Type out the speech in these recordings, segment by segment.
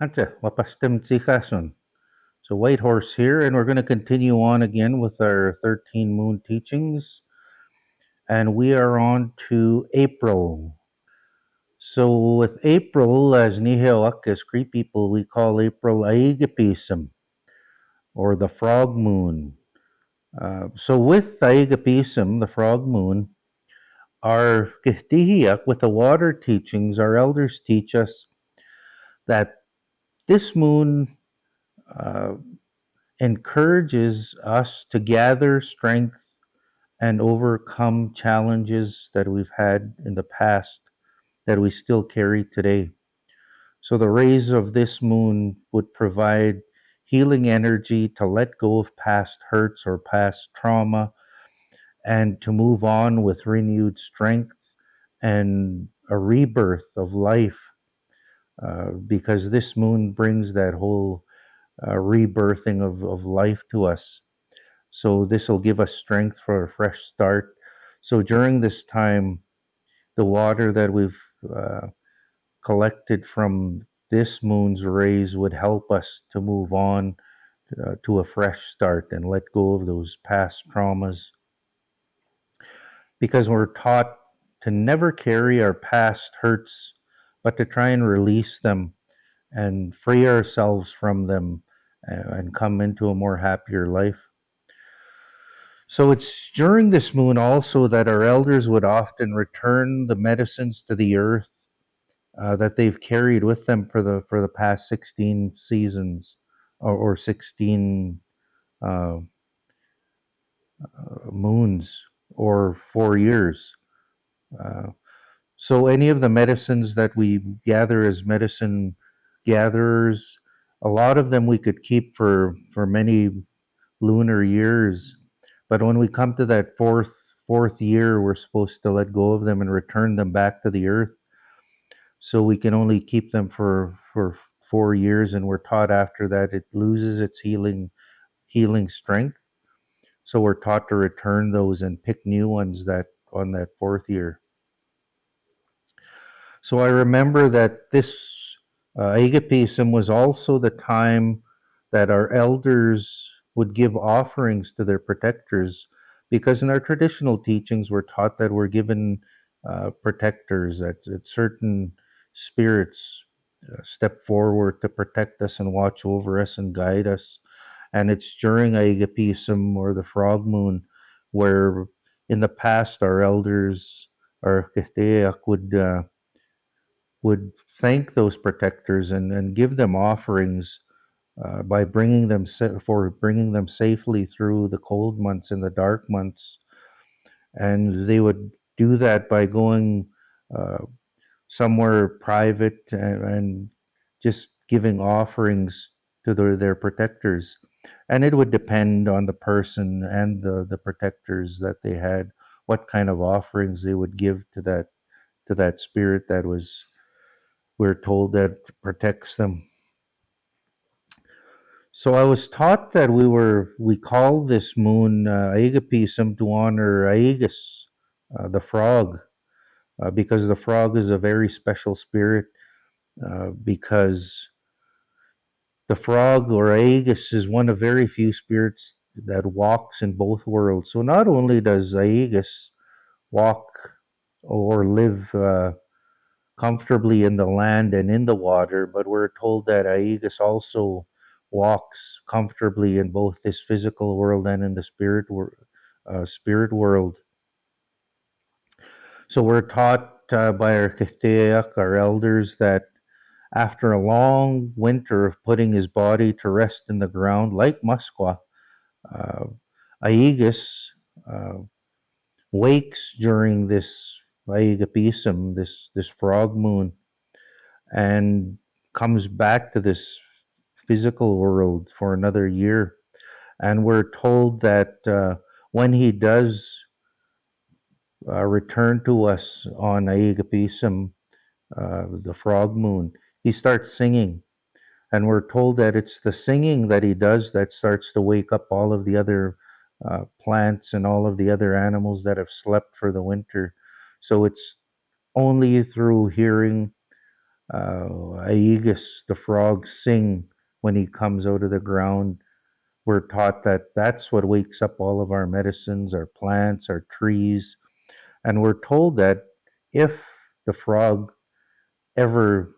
Ante, wapastem tsikason. So White Horse here, and we're going to continue on again with our 13 moon teachings, and we are on to April. So with April, as Nihilak, as Cree people, we call April Aigapism, or the frog moon. So with Aigapism, the frog moon, our Kihtihiak, with the water teachings, our elders teach us that this moon uh, encourages us to gather strength and overcome challenges that we've had in the past that we still carry today. So the rays of this moon would provide healing energy to let go of past hurts or past trauma and to move on with renewed strength and a rebirth of life, because this moon brings that whole rebirthing of life to us. So this will give us strength for a fresh start. So during this time, the water that we've uh, collected from this moon's rays would help us to move on to a fresh start and let go of those past traumas, because we're taught to never carry our past hurts, but to try and release them and free ourselves from them and come into a more happier life. So it's during this moon also that our elders would often return the medicines to the earth that they've carried with them for the past 16 seasons, or 16 uh, moons, or 4 years. Uh, so any of the medicines that we gather as medicine gatherers, a lot of them we could keep for many lunar years. But when we come to that fourth year, we're supposed to let go of them and return them back to the earth. So we can only keep them for 4 years, and we're taught after that it loses its healing strength. So we're taught to return those and pick new ones that on that fourth year. So I remember that this agapism was also the time that our elders would give offerings to their protectors, because in our traditional teachings we're taught that we're given protectors, that certain spirits step forward to protect us and watch over us and guide us. And it's during agapism, or the frog moon, where in the past our elders, our Kesteak, would thank those protectors and give them offerings by bringing them safely through the cold months and the dark months. And they would do that by going uh, somewhere private and just giving offerings to their protectors. And it would depend on the person and the protectors that they had, what kind of offerings they would give to that spirit that was, we're told, that protects them. So I was taught that we call this moon Aigapism to honor Aegus, the frog, because the frog is a very special spirit. Because the frog, or Aegus, is one of very few spirits that walks in both worlds. So not only does Aegus walk or live comfortably in the land and in the water, but we're told that Aegus also walks comfortably in both this physical world and in the spirit world. So we're taught by our Kesteak, our elders, that after a long winter of putting his body to rest in the ground, like Musqua, uh, Aegus uh, wakes during this Aegapism, this frog moon, and comes back to this physical world for another year. And we're told that when he does return to us on Aegapism, the frog moon, he starts singing. And we're told that it's the singing that he does that starts to wake up all of the other plants and all of the other animals that have slept for the winter. So it's only through hearing Aegis, the frog, sing when he comes out of the ground. We're taught that that's what wakes up all of our medicines, our plants, our trees. And we're told that if the frog ever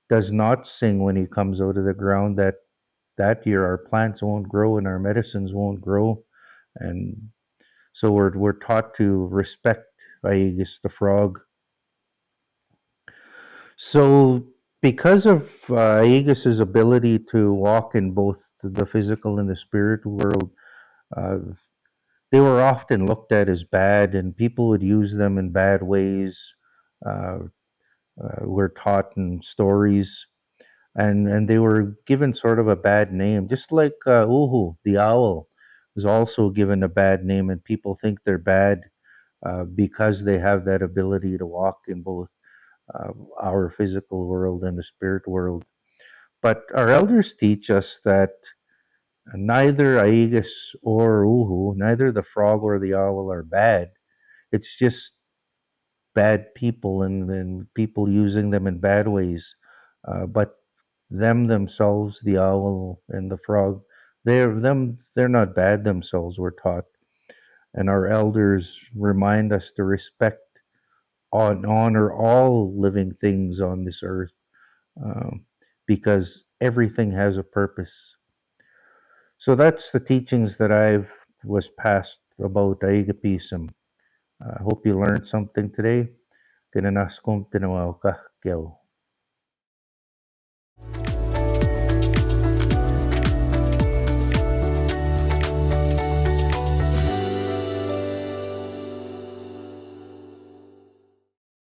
does not sing when he comes out of the ground, that year our plants won't grow and our medicines won't grow. And so we're taught to respect Aegis the frog. So because of Aegis's ability to walk in both the physical and the spirit world, uh, they were often looked at as bad, and people would use them in bad ways. Uh, were taught in stories, and they were given sort of a bad name, just like Uhu, the owl, was also given a bad name, and people think they're bad because they have that ability to walk in both uh, our physical world and the spirit world. But our elders teach us that neither Aegis or Uhu, neither the frog or the owl are bad. It's just bad people and people using them in bad ways. But them themselves, the owl and the frog, they're not bad themselves, we're taught. And our elders remind us to respect and honor all living things on this earth, um, because everything has a purpose. So that's the teachings that I've was passed about agapism. I hope you learned something today. Tinanaskom tinawaw ka, Kyo.